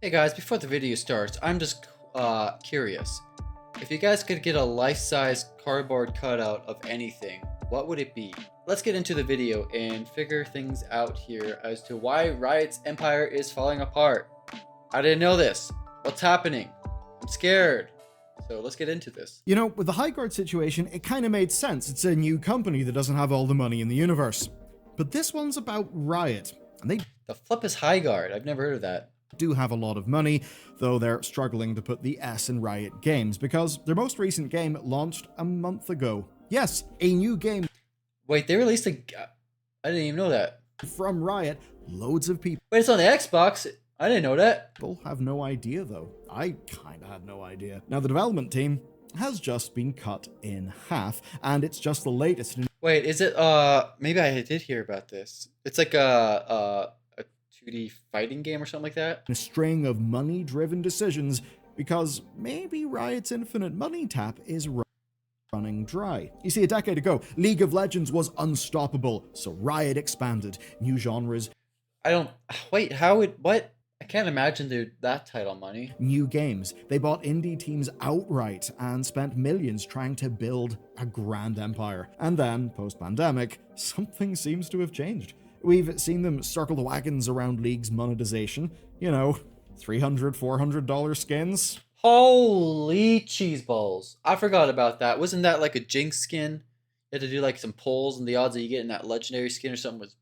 Hey guys, before the video starts, I'm just curious. If you guys could get a life-size cardboard cutout of anything, what would it be? Let's get into the video and figure things out here as to why Riot's empire is falling apart. I didn't know this. What's happening? I'm scared. So let's get into this. You know, with the High Guard situation, it kind of made sense. It's a new company that doesn't have all the money in the universe. But this one's about Riot, and they The flip is High Guard. I've never heard of that. do have a lot of money, though they're struggling to put the S in Riot Games because their most recent game launched a month ago. Yes, a new game Wait, they released a... I didn't even know that. from Riot. Loads of people Wait, it's on the Xbox. I didn't know that. have no idea, though. I kind of had no idea. Now, the development team has just been cut in half, and it's just the latest in Wait, is it maybe I did hear about this. It's like a 2D fighting game or something like that? a string of money-driven decisions because maybe Riot's infinite money tap is running dry. You see, a decade ago, League of Legends was unstoppable, so Riot expanded. New genres, I don't wait, what? I can't imagine that title money. new games. They bought indie teams outright and spent millions trying to build a grand empire. And then, post-pandemic, something seems to have changed. We've seen them circle the wagons around League's monetization. You know, $300, $400 skins. Holy cheese balls. I forgot about that. Wasn't that like a Jinx skin? You had to do like some polls and the odds that you get in that legendary skin or something was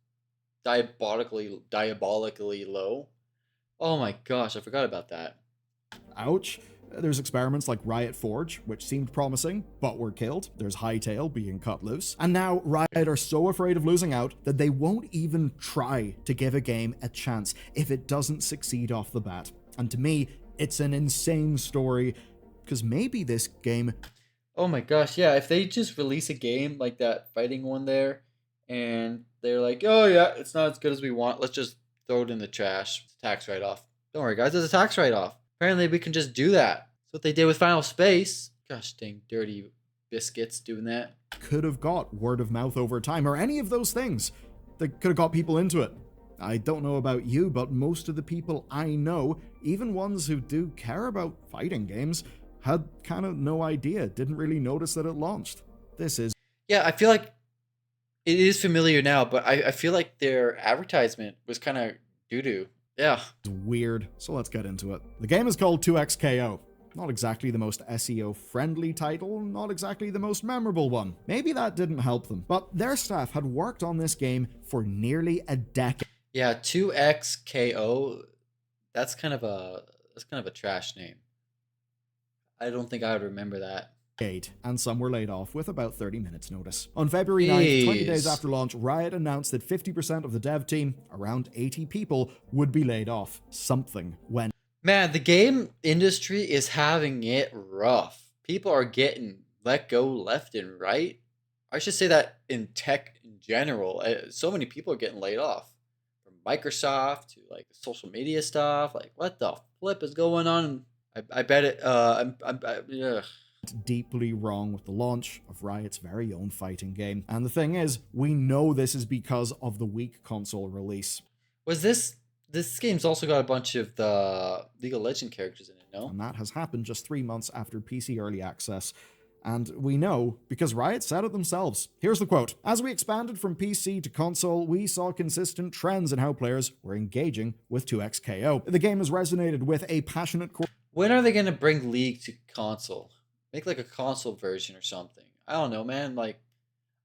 diabolically low. Oh my gosh, I forgot about that. Ouch. There's experiments like Riot Forge, which seemed promising, but were killed. There's Hightail being cut loose. And now Riot are so afraid of losing out that they won't even try to give a game a chance if it doesn't succeed off the bat. And to me, it's an insane story, because maybe this game Oh my gosh, yeah, if they just release a game like that fighting one there and they're like, oh yeah, it's not as good as we want, let's just throw it in the trash. It's a tax write-off. Don't worry guys, it's a tax write-off. Apparently we can just do that. That's what they did with Final Space. Gosh dang dirty biscuits doing that. could have got word of mouth over time, or any of those things that could have got people into it. I don't know about you, but most of the people I know, even ones who do care about fighting games, had kind of no idea, didn't really notice that it launched. This is Yeah, I feel like it is familiar now, but I feel like their advertisement was kind of doo-doo. Yeah. weird, so let's get into it. The game is called 2XKO. Not exactly the most SEO-friendly title, not exactly the most memorable one. Maybe that didn't help them, but their staff had worked on this game for nearly a decade. Yeah, 2XKO. That's kind of a trash name. I don't think I would remember that. And some were laid off with about 30 minutes notice. On February 9th, 20 days Jeez. after launch, Riot announced that 50% of the dev team, around 80 people, would be laid off. Something went Man, the game industry is having it rough. People are getting let go left and right. I should say that in tech in general. So many people are getting laid off. From Microsoft to like social media stuff. Like, what the flip is going on? I bet it, ugh. deeply wrong with the launch of Riot's very own fighting game. And the thing is, we know this is because of the weak console release. Was this game's also got a bunch of the League of Legends characters in it, no? And that has happened just 3 months after PC early access. And we know because Riot said it themselves. Here's the quote. As we expanded from PC to console, we saw consistent trends in how players were engaging with 2XKO. The game has resonated with a passionate core When are they gonna bring League to console? Make like a console version or something. I don't know, man. Like,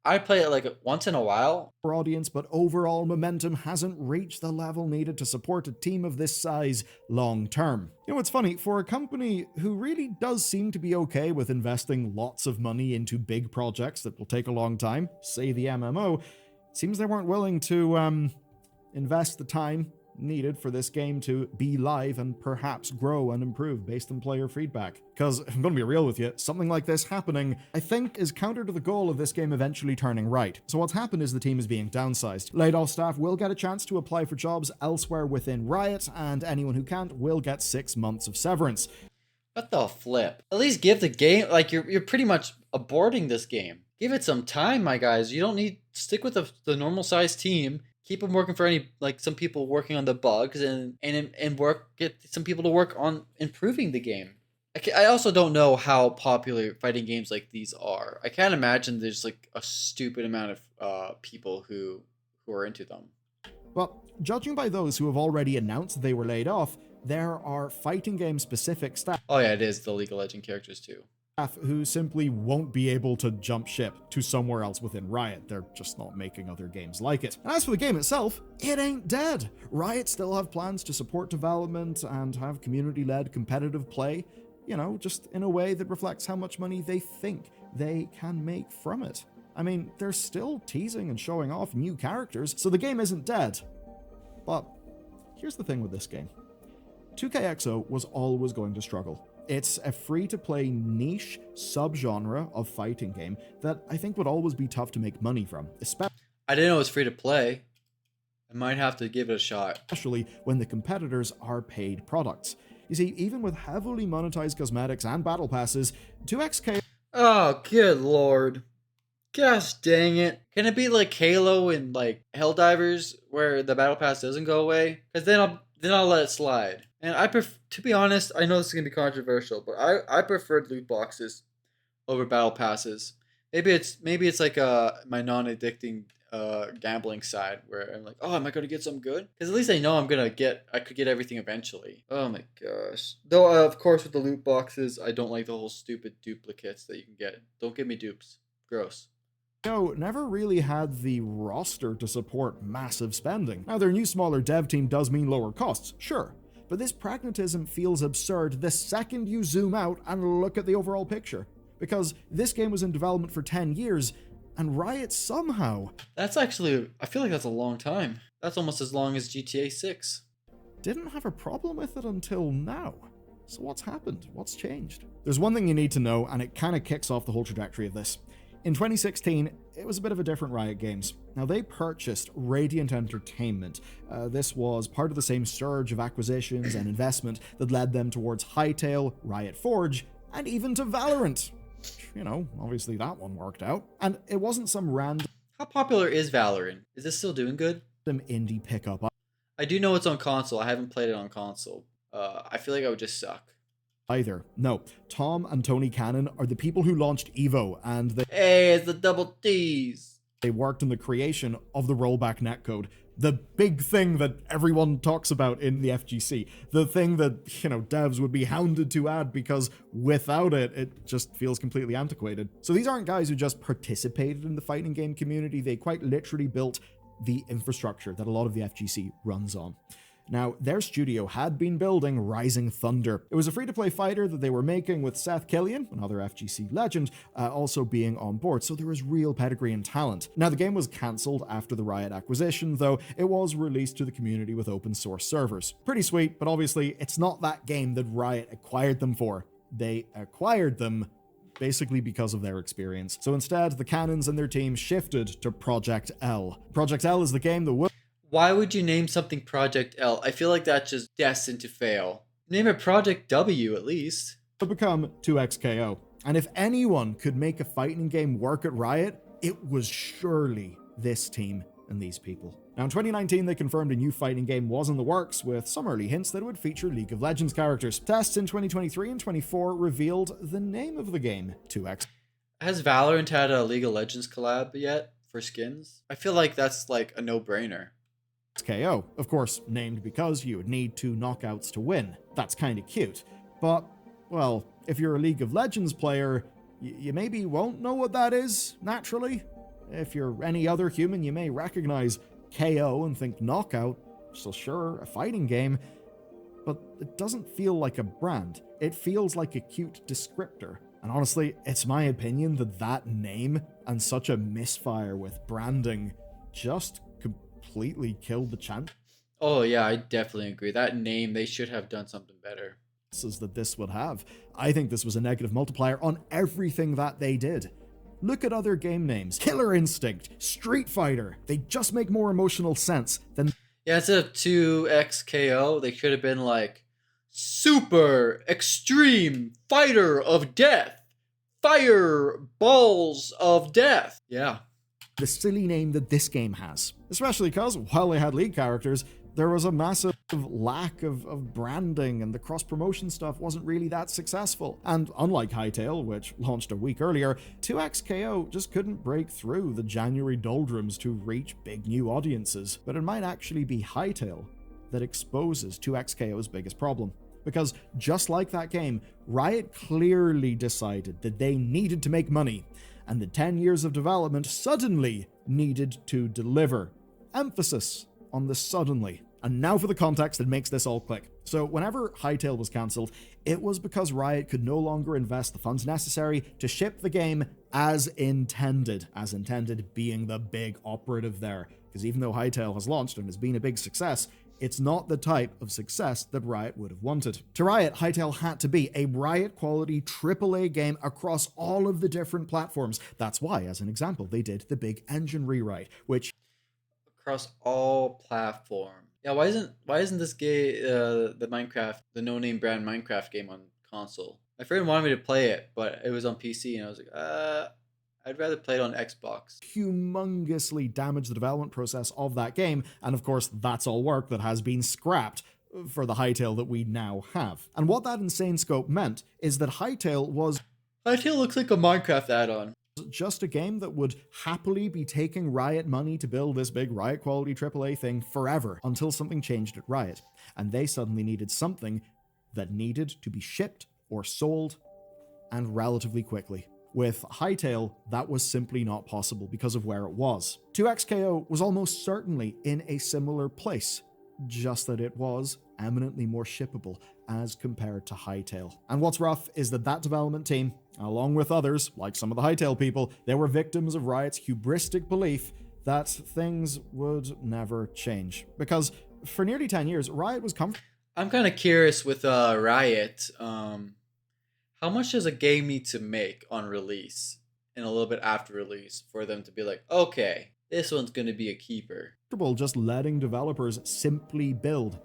I play it like once in a while. audience, but overall momentum hasn't reached the level needed to support a team of this size long term. You know, it's funny, for a company who really does seem to be okay with investing lots of money into big projects that will take a long time, say the MMO, it seems they weren't willing to invest the time needed for this game to be live and perhaps grow and improve based on player feedback. Because, I'm going to be real with you, something like this happening, I think, is counter to the goal of this game eventually turning right. So what's happened is the team is being downsized. Laid off staff will get a chance to apply for jobs elsewhere within Riot, and anyone who can't will get 6 months of severance. What the flip? At least give the game, like, you're pretty much aborting this game. Give it some time, my guys. You don't need stick with the normal size team. keep them working for some people working on the bugs and get some people to work on improving the game. I also don't know how popular fighting games like these are. I can't imagine there's like a stupid amount of people who are into them. Well, judging by those who have already announced they were laid off, there are fighting game specific staff Oh yeah, it is the League of Legends characters too. who simply won't be able to jump ship to somewhere else within Riot. They're just not making other games like it. And as for the game itself, it ain't dead. Riot still have plans to support development and have community-led competitive play, you know, just in a way that reflects how much money they think they can make from it. I mean, they're still teasing and showing off new characters, so the game isn't dead. But here's the thing with this game. 2KXO was always going to struggle. It's a free-to-play niche subgenre of fighting game that I think would always be tough to make money from, I didn't know it was free to play. I might have to give it a shot. especially when the competitors are paid products. You see, even with heavily monetized cosmetics and battle passes, 2XK Oh, good lord. Gosh dang it. Can it be like Halo and like Helldivers where the battle pass doesn't go away? Because then I'll let it slide. And to be honest, I know this is gonna be controversial, but I preferred loot boxes over battle passes. Maybe it's like my non-addicting gambling side where I'm like, oh, am I gonna get something good? Because at least I know I could get everything eventually. Oh my gosh. Though of course with the loot boxes, I don't like the whole stupid duplicates that you can get. Don't give me dupes. Gross. never really had the roster to support massive spending. Now, their new smaller dev team does mean lower costs, sure, but this pragmatism feels absurd the second you zoom out and look at the overall picture. Because this game was in development for 10 years, and Riot somehow That's actually, I feel like that's a long time. That's almost as long as GTA 6. didn't have a problem with it until now. So what's happened? What's changed? There's one thing you need to know, and it kind of kicks off the whole trajectory of this. In 2016, it was a bit of a different Riot Games. Now, they purchased Radiant Entertainment. This was part of the same surge of acquisitions and investment that led them towards Hytale, Riot Forge, and even to Valorant. You know, obviously that one worked out. And it wasn't some random How popular is Valorant? Is this still doing good? indie pickup I do know it's on console. I haven't played it on console. I feel like I would just suck. either. No, Tom and Tony Cannon are the people who launched EVO, and Hey, it's the double T's. they worked in the creation of the rollback netcode. The big thing that everyone talks about in the FGC. The thing that, you know, devs would be hounded to add because without it, it just feels completely antiquated. So these aren't guys who just participated in the fighting game community. They quite literally built the infrastructure that a lot of the FGC runs on. Now, their studio had been building Rising Thunder. It was a free-to-play fighter that they were making with Seth Killian, another FGC legend, also being on board, so there was real pedigree and talent. Now, the game was cancelled after the Riot acquisition, though it was released to the community with open source servers. Pretty sweet, but obviously it's not that game that Riot acquired them for. They acquired them basically because of their experience. So instead, the Cannons and their team shifted to Project L. Project L is the game that Why would you name something Project L? I feel like that's just destined to fail. Name it Project W at least. would become 2XKO. And if anyone could make a fighting game work at Riot, it was surely this team and these people. Now in 2019, they confirmed a new fighting game was in the works, with some early hints that it would feature League of Legends characters. Tests in 2023 and 24 revealed the name of the game, 2X. Has Valorant had a League of Legends collab yet for skins? I feel like that's like a no-brainer. KO, of course, named because you would need 2 knockouts to win. That's kinda cute. But, well, if you're a League of Legends player, you maybe won't know what that is, naturally. If you're any other human, you may recognize KO and think knockout, so sure, a fighting game, but it doesn't feel like a brand. It feels like a cute descriptor. And honestly, it's my opinion that that name and such a misfire with branding just completely killed the chance Oh yeah, I definitely agree. That name, they should have done something better. that this would have. I think this was a negative multiplier on everything that they did. Look at other game names. Killer Instinct, Street Fighter. They just make more emotional sense than Yeah, instead of 2XKO, they should have been like Super Extreme Fighter of Death. Fire Balls of Death. Yeah. the silly name that this game has. Especially because, while they had lead characters, there was a massive lack of branding, and the cross-promotion stuff wasn't really that successful. And unlike Hytale, which launched a week earlier, 2XKO just couldn't break through the January doldrums to reach big new audiences. But it might actually be Hytale that exposes 2XKO's biggest problem. Because just like that game, Riot clearly decided that they needed to make money, and the 10 years of development suddenly needed to deliver. Emphasis on the suddenly. And now for the context that makes this all click. So whenever Hytale was cancelled, it was because Riot could no longer invest the funds necessary to ship the game as intended. As intended being the big operative there. Because even though Hytale has launched and has been a big success, it's not the type of success that Riot would have wanted. To Riot, Hytale had to be a Riot-quality AAA game across all of the different platforms. That's why, as an example, they did the big engine rewrite, which Across all platforms. Yeah, why isn't this game the Minecraft, the no-name brand Minecraft game on console? My friend wanted me to play it, but it was on PC, and I was like, I'd rather play it on Xbox. Humongously damaged the development process of that game, and of course, that's all work that has been scrapped for the Hytale that we now have. And what that insane scope meant is that Hytale looks like a Minecraft add-on. Just a game that would happily be taking Riot money to build this big Riot quality AAA thing forever until something changed at Riot, and they suddenly needed something that needed to be shipped or sold, and relatively quickly. With Hytale, that was simply not possible because of where it was. 2XKO was almost certainly in a similar place, just that it was eminently more shippable as compared to Hytale. And what's rough is that that development team, along with others, like some of the Hytale people, they were victims of Riot's hubristic belief that things would never change. Because for nearly 10 years, Riot was comfortable. I'm kind of curious with Riot, how much does a game need to make on release and a little bit after release for them to be like, okay, this one's going to be a keeper? Just letting developers simply build.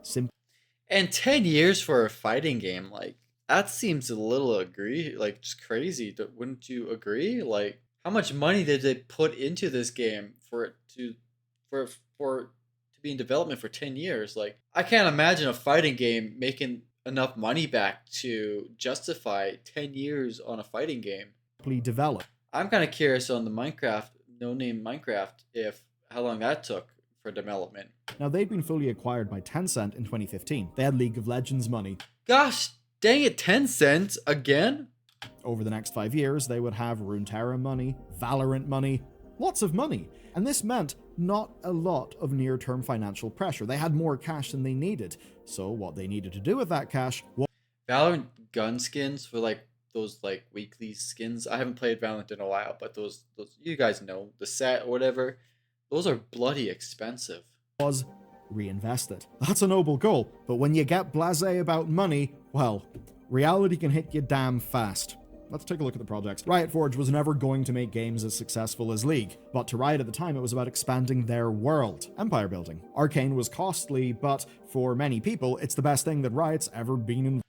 And 10 years for a fighting game, like, that seems a little just crazy. Wouldn't you agree? Like, how much money did they put into this game for it to be in development for 10 years? Like, I can't imagine a fighting game making enough money back to justify 10 years on a fighting game. Develop. I'm kind of curious on the Minecraft, no-name Minecraft, how long that took for development. Now, they'd been fully acquired by Tencent in 2015. They had League of Legends money. Gosh, dang it, Tencent again? Over the next 5 years, they would have Runeterra money, Valorant money, lots of money. And this meant not a lot of near-term financial pressure. They had more cash than they needed. So what they needed to do with that cash was Valorant gun skins for those weekly skins. I haven't played Valorant in a while, but those you guys know, the set or whatever, those are bloody expensive. Was reinvested. That's a noble goal, but when you get blasé about money, well, reality can hit you damn fast. Let's take a look at the projects. Riot Forge was never going to make games as successful as League, but to Riot at the time it was about expanding their world, empire building. Arcane was costly, but for many people, it's the best thing that Riot's ever been in.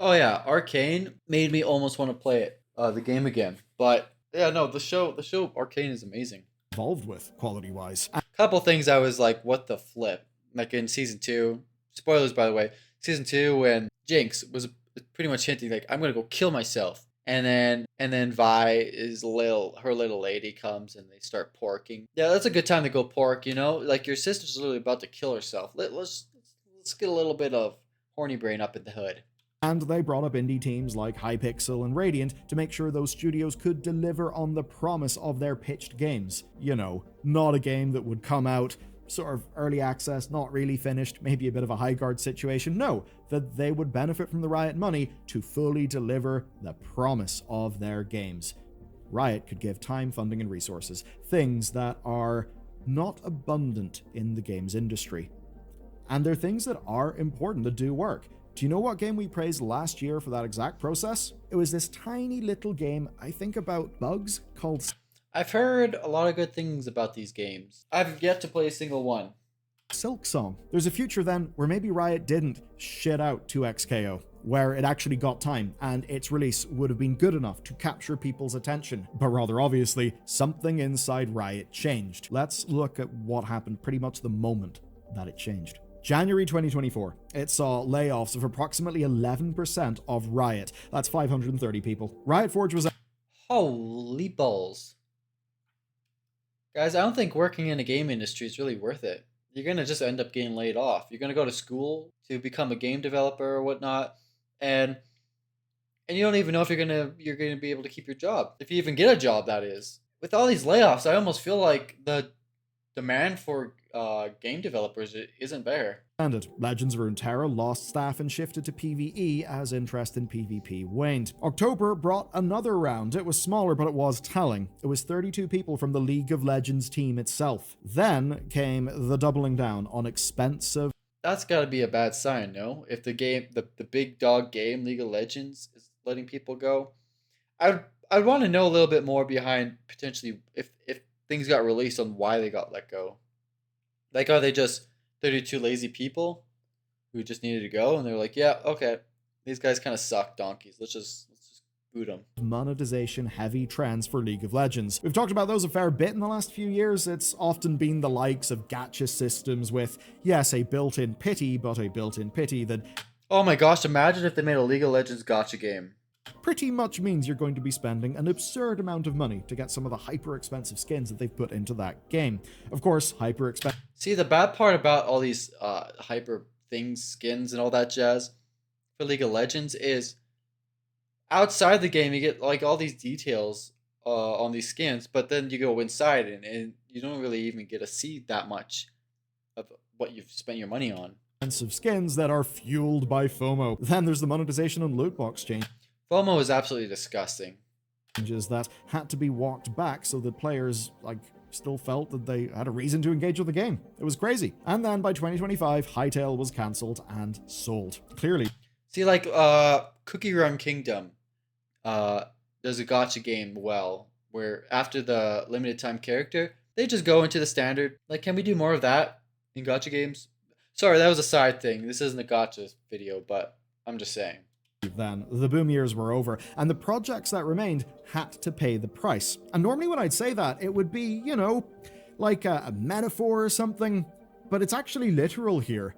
Oh yeah, Arcane made me almost want to play it, the game again. But yeah, no, the show Arcane is amazing. Involved with, quality-wise. Couple things I was like, what the flip? Like in season 2, spoilers by the way, season 2 when Jinx was pretty much hinting like, I'm gonna go kill myself. And then Vi her little lady comes and they start porking. Yeah, that's a good time to go pork, you know? Like your sister's literally about to kill herself. Let's get a little bit of horny brain up in the hood. And they brought up indie teams like Hypixel and Radiant to make sure those studios could deliver on the promise of their pitched games. You know, not a game that would come out sort of early access, not really finished, maybe a bit of a high guard situation. No, that they would benefit from the Riot money to fully deliver the promise of their games. Riot could give time, funding, and resources, things that are not abundant in the games industry. And they're things that are important to do work. Do you know what game we praised last year for that exact process? It was this tiny little game, I think about bugs, called I've heard a lot of good things about these games. I've yet to play a single one. Silk Song. There's a future then where maybe Riot didn't shit out 2XKO. where it actually got time and its release would have been good enough to capture people's attention. But rather obviously, something inside Riot changed. Let's look at what happened pretty much the moment that it changed. January 2024, it saw layoffs of approximately 11% of Riot. That's 530 people. Riot Forge was... Holy balls. Guys, I don't think working in the game industry is really worth it. You're going to just end up getting laid off. You're going to go to school to become a game developer or whatnot, and you don't even know if you're going to be able to keep your job. If you even get a job, that is. With all these layoffs, I almost feel like the demand for game developers isn't there. Legends of Runeterra lost staff and shifted to PvE as interest in PvP waned. October brought another round. It was smaller, but it was telling. It was 32 people from the League of Legends team itself. Then came the doubling down on expensive... That's got to be a bad sign, no? If the game, the big dog game, League of Legends, is letting people go. I'd want to know a little bit more behind potentially if things got released on why they got let go. Like, are they just 32 lazy people who just needed to go, and they're like, yeah, okay, these guys kind of suck donkeys. Let's just boot them. Monetization heavy trends for League of Legends. We've talked about those a fair bit in the last few years. It's often been the likes of gacha systems with, yes, a built-in pity, but a built-in pity that... Oh my gosh, imagine if they made a League of Legends gacha game. Pretty much means you're going to be spending an absurd amount of money to get some of the hyper-expensive skins that they've put into that game. Of course, hyper-expensive... See, the bad part about all these hyper things, skins, and all that jazz for League of Legends is outside the game you get like all these details on these skins, but then you go inside and you don't really even get to see that much of what you've spent your money on. Expensive skins that are fueled by FOMO. Then there's the monetization on loot box change. FOMO is absolutely disgusting. Changes that had to be walked back so that players still felt that they had a reason to engage with the game. It was crazy. And then by 2025, Hytale was cancelled and sold. Clearly. See, like Cookie Run Kingdom, there's a gacha game, where after the limited time character, they just go into the standard. Like, can we do more of that in gacha games? Sorry, that was a side thing. This isn't a gacha video, but I'm just saying. Then the boom years were over, and the projects that remained had to pay the price. And normally when I'd say that, it would be, you know, like a metaphor or something, but it's actually literal here.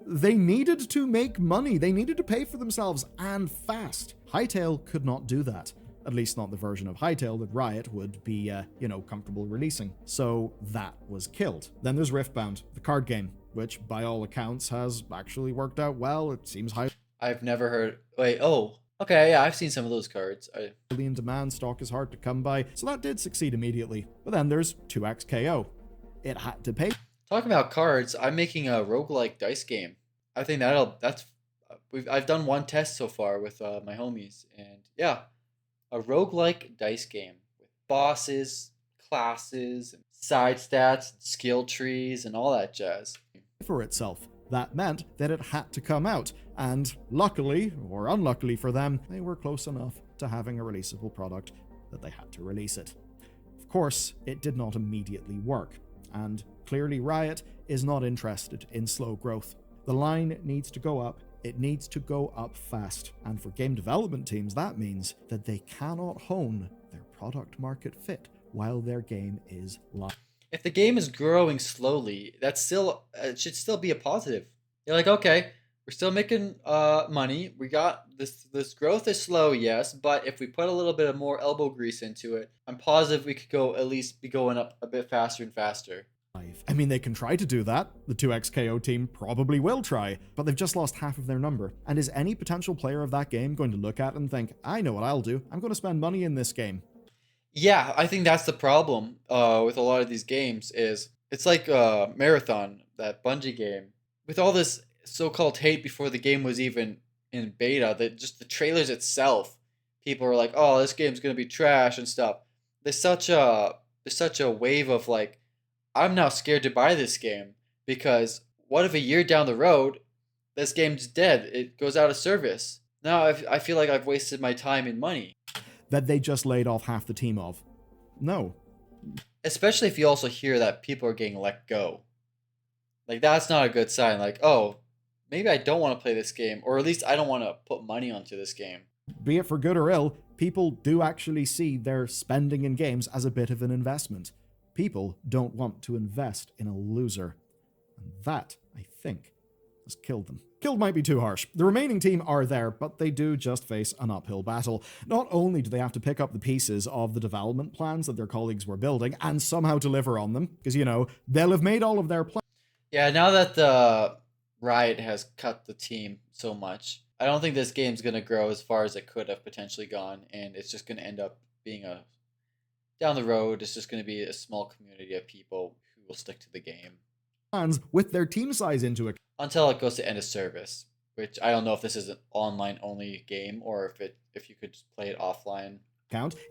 They needed to make money. They needed to pay for themselves, and fast. Hytale could not do that. At least not the version of Hytale that Riot would be, comfortable releasing. So that was killed. Then there's Riftbound, the card game, which by all accounts has actually worked out well. It seems high. I've never heard... Wait, oh. Okay, yeah, I've seen some of those cards. In demand, stock is hard to come by, so that did succeed immediately. But then there's 2xKO. It had to pay. Talking about cards, I'm making a roguelike dice game. I think I've done one test so far with my homies, and yeah, a roguelike dice game with bosses, classes, and side stats, skill trees, and all that jazz. For itself. That meant that it had to come out, and luckily, or unluckily for them, they were close enough to having a releasable product that they had to release it. Of course, it did not immediately work, and clearly Riot is not interested in slow growth. The line needs to go up, it needs to go up fast, and for game development teams that means that they cannot hone their product market fit while their game is live. If the game is growing slowly, that's still it should still be a positive. You're like, okay, we're still making money. We got this growth is slow, yes, but if we put a little bit of more elbow grease into it, I'm positive we could at least be going up a bit faster and faster. I mean, they can try to do that. The 2xKO team probably will try, but they've just lost half of their number. And is any potential player of that game going to look at it and think, I know what I'll do. I'm going to spend money in this game. Yeah, I think that's the problem with a lot of these games is it's like Marathon, that Bungie game. With all this so-called hate before the game was even in beta, that just the trailers itself, people are like, oh, this game's going to be trash and stuff. There's such a wave of like, I'm now scared to buy this game because what if a year down the road, this game's dead, it goes out of service. Now I feel like I've wasted my time and money. That they just laid off half the team of. No. Especially if you also hear that people are getting let go. Like, that's not a good sign. Like, oh, maybe I don't want to play this game, or at least I don't want to put money onto this game. Be it for good or ill, people do actually see their spending in games as a bit of an investment. People don't want to invest in a loser. And that, I think, has killed them. Killed might be too harsh. The remaining team are there, but they do just face an uphill battle. Not only do they have to pick up the pieces of the development plans that their colleagues were building and somehow deliver on them, because, they'll have made all of their plans. Yeah, now that the Riot has cut the team so much, I don't think this game's going to grow as far as it could have potentially gone, and it's just going to end up being down the road, it's just going to be a small community of people who will stick to the game. Plans with their team size into account. Until it goes to end of service, which I don't know if this is an online only game or if you could just play it offline.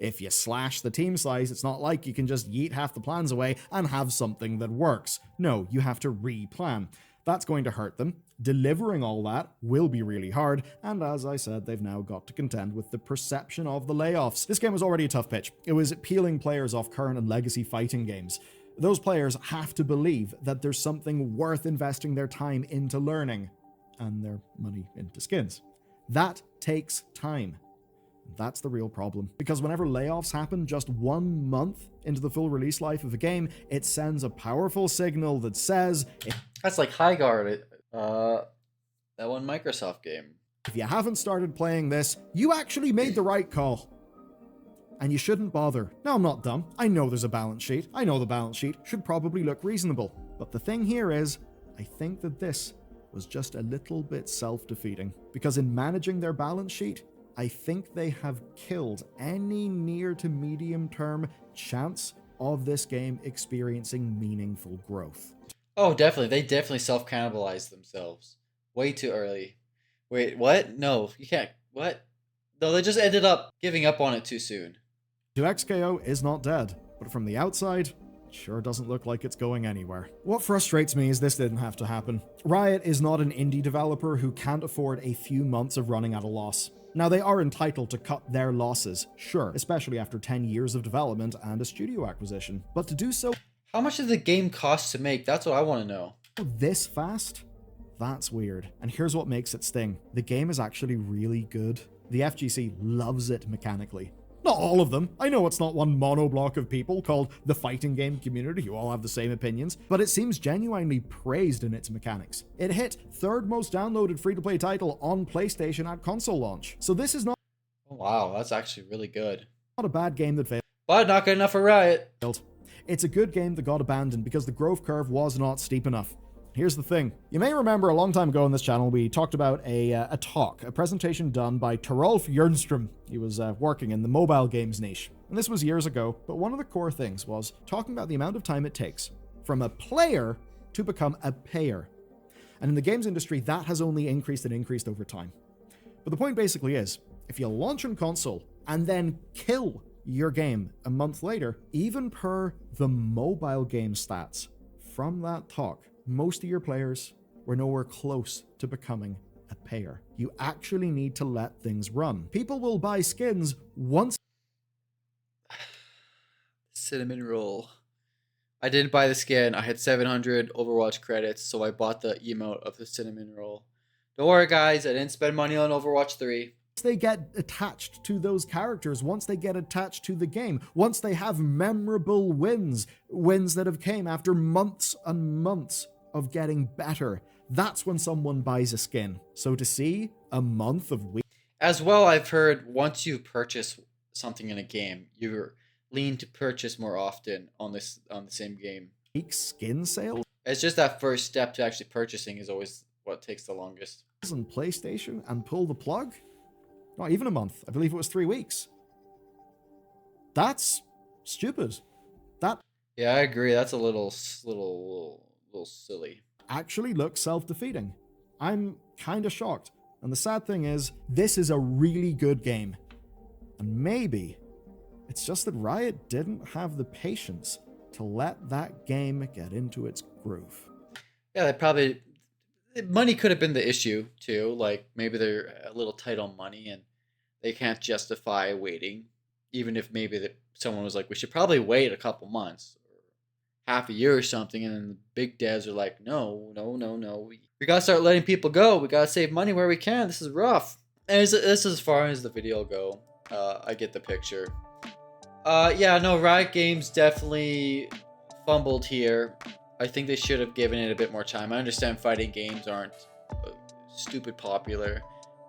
If you slash the team size, it's not like you can just yeet half the plans away and have something that works. No, you have to re-plan. That's going to hurt them. Delivering all that will be really hard, and as I said, they've now got to contend with the perception of the layoffs. This game was already a tough pitch. It was peeling players off current and legacy fighting games. Those players have to believe that there's something worth investing their time into learning and their money into skins. That takes time. That's the real problem. Because whenever layoffs happen just 1 month into the full release life of a game, it sends a powerful signal that says... That's like Highguard, that one Microsoft game. If you haven't started playing this, you actually made the right call. And you shouldn't bother. Now, I'm not dumb. I know there's a balance sheet. I know the balance sheet should probably look reasonable. But the thing here is, I think that this was just a little bit self-defeating. Because in managing their balance sheet, I think they have killed any near to medium term chance of this game experiencing meaningful growth. Oh, definitely. They definitely self-cannibalized themselves. Way too early. Wait, what? No, you can't. What? No, they just ended up giving up on it too soon. 2XKO is not dead, but from the outside, it sure doesn't look like it's going anywhere. What frustrates me is this didn't have to happen. Riot is not an indie developer who can't afford a few months of running at a loss. Now, they are entitled to cut their losses, sure, especially after 10 years of development and a studio acquisition. But to do so... How much did the game cost to make? That's what I want to know. This fast? That's weird. And here's what makes it sting. The game is actually really good. The FGC loves it mechanically. Not all of them. I know it's not one monoblock of people called the fighting game community who all have the same opinions, but it seems genuinely praised in its mechanics. It hit third most downloaded free-to-play title on PlayStation at console launch. So this is not... Oh, wow, that's actually really good. Not a bad game that failed. But not good enough for Riot. It's a good game that got abandoned because the growth curve was not steep enough. Here's the thing. You may remember a long time ago on this channel, we talked about a presentation done by Torolf Jernstrom. He was working in the mobile games niche. And this was years ago, but one of the core things was talking about the amount of time it takes from a player to become a payer. And in the games industry, that has only increased and increased over time. But the point basically is, if you launch on console and then kill your game a month later, even per the mobile game stats from that talk, most of your players were nowhere close to becoming a payer. You actually need to let things run. People will buy skins once... Cinnamon roll. I didn't buy the skin. I had 700 Overwatch credits, so I bought the emote of the cinnamon roll. Don't worry, guys. I didn't spend money on Overwatch 3. They get attached to those characters, once they get attached to the game, once they have memorable wins that have came after months and months of getting better, that's when someone buys a skin. So to see a month of weeks... As well, I've heard once you purchase something in a game, you're lean to purchase more often on the same game. Skin sales? It's just that first step to actually purchasing is always what takes the longest. On PlayStation and pull the plug? Not even a month. I believe it was 3 weeks. That's stupid. Yeah, I agree. That's a little silly. Actually looks self-defeating. I'm kind of shocked. And the sad thing is, this is a really good game. And maybe it's just that Riot didn't have the patience to let that game get into its groove. Yeah, money could have been the issue too. Like maybe they're a little tight on money and they can't justify waiting, even if maybe someone was like, we should probably wait a couple months or half a year or something, and then the big devs are like, no, no, no, no. We gotta start letting people go. We gotta save money where we can. This is rough. And this is as far as the video go. I get the picture. Yeah, no, Riot Games definitely fumbled here. I think they should have given it a bit more time. I understand fighting games aren't stupid popular,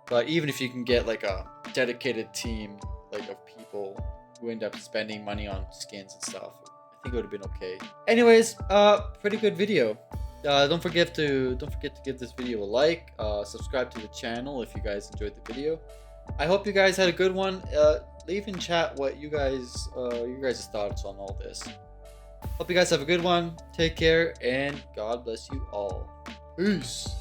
but even if you can get like a dedicated team like of people who end up spending money on skins and stuff, I think it would have been okay. Anyways, pretty good video. Don't forget to give this video a like, subscribe to the channel if you guys enjoyed the video. I hope you guys had a good one. Leave in chat what you guys thoughts on all this. Hope you guys have a good one. Take care and God bless you all. Peace.